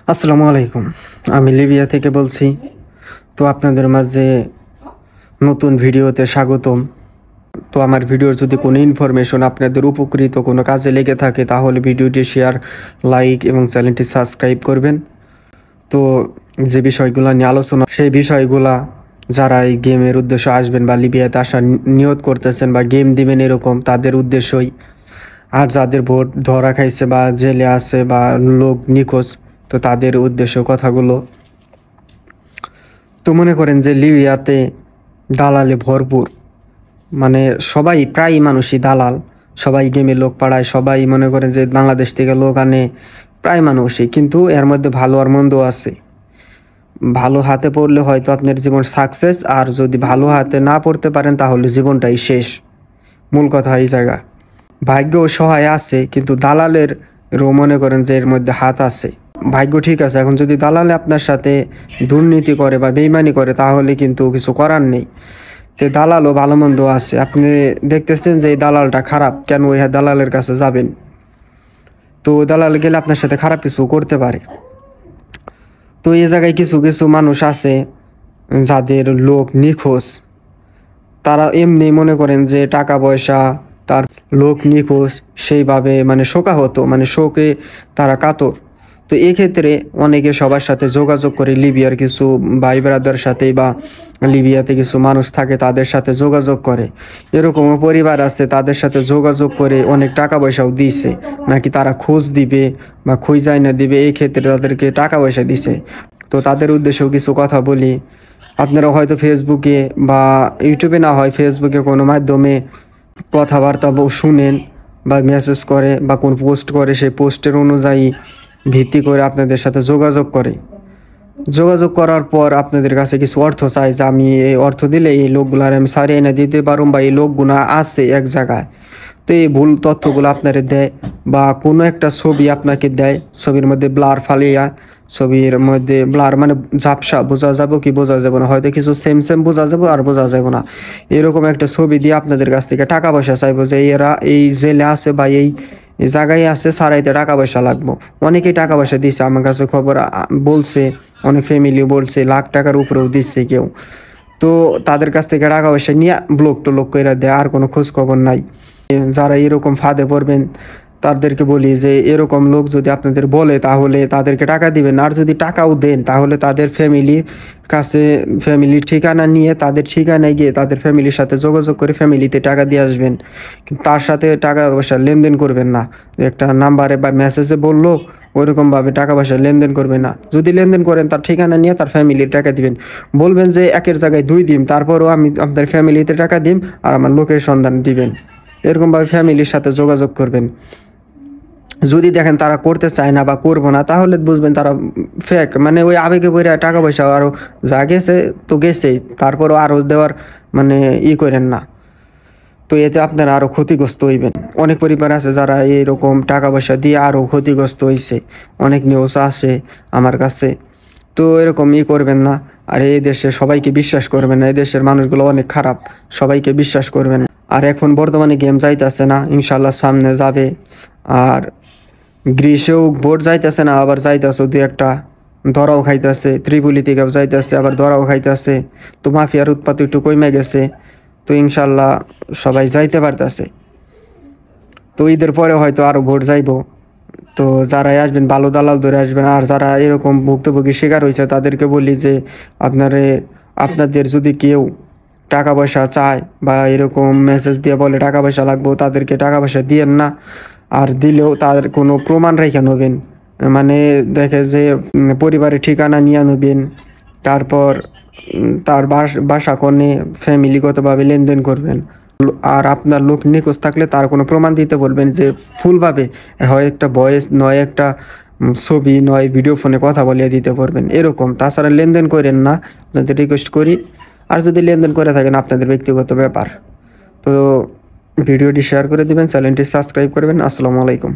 আসসালামু আলাইকুম। আমি লিবিয়া থেকে বলছি। তো আপনাদের মাঝে নতুন ভিডিওতে স্বাগতম। তো আমার ভিডিওর যদি কোনো ইনফরমেশন আপনাদের উপকৃত কোনো কাজে লেগে থাকে তাহলে ভিডিওটি শেয়ার, লাইক এবং চ্যানেলটি সাবস্ক্রাইব করবেন। তো যে বিষয়গুলো নিয়ে আলোচনা, সেই বিষয়গুলা যারা এই গেমের উদ্দেশ্যে আসবেন বা লিবিয়াতে আসার নিয়ত করতেছেন বা গেম দিবেন এরকম তাদের উদ্দেশ্যই। আর যাদের ভোট ধরা খাইছে বা জেলে আছে বা লোক নিখোঁজ, তো তাদের উদ্দেশ্য কথাগুলো। তো মনে করেন যে লিবিয়াতে দালালে ভরপুর, মানে সবাই প্রায় মানুষই দালাল। সবাই গেমে লোক পাড়ায়, সবাই মনে করেন যে বাংলাদেশ থেকে লোক আনে, প্রায় মানুষই। কিন্তু এর মধ্যে ভালো আর মন্দ আছে। ভালো হাতে পড়লে হয়তো আপনার জীবন সাকসেস, আর যদি ভালো হাতে না পড়তে পারেন তাহলে জীবনটাই শেষ। মূল কথা এই জায়গা। ভাগ্য সহায় আছে, কিন্তু দালালের মনে করেন যে এর মধ্যে হাত আছে। ভাগ্য ঠিক আছে, এখন যদি দালালে আপনার সাথে দুর্নীতি করে বা বেইমানি করে তাহলে কিন্তু কিছু করার নেই। তো দালালও ভালো মন্দ আছে। আপনি দেখতেছেন যে এই দালালটা খারাপ, কেন ওই দালালের কাছে যাবেন? তো দালাল গেলে আপনার সাথে খারাপ কিছু করতে পারে। তো এই জায়গায় কিছু কিছু মানুষ আছে যাদের লোক নিখোঁজ, তারা এমনি মনে করেন যে টাকা পয়সা, তার লোক নিখোঁজ, সেইভাবে মানে শোকাহত, মানে শোকে তারা কাতর। তো এক্ষেত্রে অনেকে সবার সাথে যোগাযোগ করে, লিবিয়ার কিছু ভাই ব্রাদার সাথে বা লিবিয়াতে কিছু মানুষ থাকে তাদের সাথে যোগাযোগ করে। এরকমও পরিবার আছে তাদের সাথে যোগাযোগ করে অনেক টাকা পয়সাও দিয়েছে, নাকি তারা খোঁজ দিবে বা খোঁজাই না দিবে, এই ক্ষেত্রে তাদেরকে টাকা পয়সা দিছে। তো তাদের উদ্দেশ্যেও কিছু কথা বলি। আপনারা হয়তো ফেসবুকে বা ইউটিউবে, না হয় ফেসবুকে কোনো মাধ্যমে কথাবার্তা শুনেন বা মেসেজ করে বা কোন পোস্ট করে, সেই পোস্টের অনুযায়ী ভিত্তি করে আপনাদের সাথে যোগাযোগ করে। যোগাযোগ করার পর আপনাদের কাছে কিছু অর্থ চাই, যে আমি এই অর্থ দিলে এই লোকগুলার আমি সারিয়ে এনে দিতে পারুম, বা এই লোকগুলো আছে এক জায়গায়। তো এই ভুল তথ্যগুলো আপনারে দেয়, বা কোনো একটা ছবি আপনাকে দেয়, ছবির মধ্যে ব্লার ফালিয়া, ছবির মধ্যে ব্লার মানে ঝাপসা, বোঝা যাবে কি বোঝা যাবে না, হয়তো কিছু সেম সেম বোঝা যাবে আর বোঝা যাবে না। এরকম একটা ছবি দিয়ে আপনাদের কাছ থেকে টাকা পয়সা চাইবো, যে এরা এই জেলে আছে বা এই জায়গায় আছে, সারাইতে টাকা পয়সা লাগবো। অনেকেই টাকা পয়সা দিচ্ছে, আমার কাছে খবর বলছে, অনেক ফ্যামিলি বলছে লাখ টাকার উপরেও দিচ্ছে কেউ। তো তাদের কাছ থেকে টাকা পয়সা নিয়ে ব্লক টোলক করে দেয়, আর কোনো খোঁজ খবর নাই। যারা এরকম ফাঁদে পড়বেন তাদেরকে বলি যে এরকম লোক যদি আপনাদের বলে তাহলে তাদেরকে টাকা দিবেন, আর যদি টাকাও দেন তাহলে তাদের ফ্যামিলির কাছে, ফ্যামিলির ঠিকানা নিয়ে তাদের ঠিকানায় গিয়ে তাদের ফ্যামিলির সাথে যোগাযোগ করে ফ্যামিলিতে টাকা দিয়ে আসবেন। কিন্তু তার সাথে টাকা পয়সা লেনদেন করবেন না। একটা নাম্বারে বা মেসেজে বললো ওইরকমভাবে টাকা পয়সা লেনদেন করবেন না। যদি লেনদেন করেন তার ঠিকানা নিয়ে তার ফ্যামিলির টাকা দিবেন। বলবেন যে একের জায়গায় দুই দিন, তারপরও আমি আপনার ফ্যামিলিতে টাকা দিম আর আমার লোকের সন্ধান দিবেন। এরকমভাবে ফ্যামিলির সাথে যোগাযোগ করবেন। যদি দেখেন তারা করতে চায় না বা করবো না, তাহলে বুঝবেন তারা ফেক, মানে ওই আবেগে বইরা টাকা পয়সা আরও যা গেছে তো গেছেই, তারপরও আরও দেওয়ার মানে করেন না। তো এতে আপনারা আরও ক্ষতিগ্রস্ত হইবেন। অনেক পরিবার আছে যারা এইরকম টাকা পয়সা দিয়ে আরও ক্ষতিগ্রস্ত হয়েছে, অনেক নিউজ আসে আমার কাছে। তো এরকম করবেন না। আর এই দেশে সবাইকে বিশ্বাস করবেন না, এই দেশের মানুষগুলো অনেক খারাপ, সবাইকে বিশ্বাস করবেন না। আর এখন বর্তমানে গেম যাইতেছে না, ইনশাল্লাহ সামনে যাবে। আর গ্রীষেও ভোট যাইতেছে না, আবার যাইতেছে দু একটা, ধরাও খাইতেছে, ত্রিপুলি থেকেও যাইতেছে, আবার ধরাও খাইতেছে। তো মাফিয়ার উৎপাত একটু কমে গেছে। তো ইনশাল্লাহ সবাই যাইতে পারতেছে। তো ঈদের পরে হয়তো আরও ভোট যাইব। তো যারাই আসবেন ভালো দালাল ধরে আসবেন। আর যারা এরকম ভুক্তভোগী শিকার হয়েছে তাদেরকে বলি যে আপনাদের যদি কেউ টাকা পয়সা চায় বা এরকম মেসেজ দিয়ে বলে টাকা পয়সা লাগবো, তাদেরকে টাকা পয়সা দিয়েন না। আর দিলেও তার কোনো প্রমাণ রেখে নেবেন, মানে দেখে যে পরিবারের ঠিকানা নিয়ে নেবেন। তারপর তার বাসা কোণে ফ্যামিলিগতভাবে লেনদেন করবেন। আর আপনার লোক নিখোঁজ থাকলে তার কোনো প্রমাণ দিতে বলবেন, যে ফুলভাবে, হয় একটা ভয়েস নয়, একটা ছবি নয়, ভিডিও ফোনে কথা বলিয়ে দিতে পারবেন এরকম। তাছাড়া লেনদেন করেন না, আপনাদের রিকোয়েস্ট করি। আর যদি লেনদেন করে থাকেন আপনাদের ব্যক্তিগত ব্যাপার। তো ভিডিওটি শেয়ার করে দিবেন, চ্যানেলটি সাবস্ক্রাইব করবেন। আসসালামু আলাইকুম।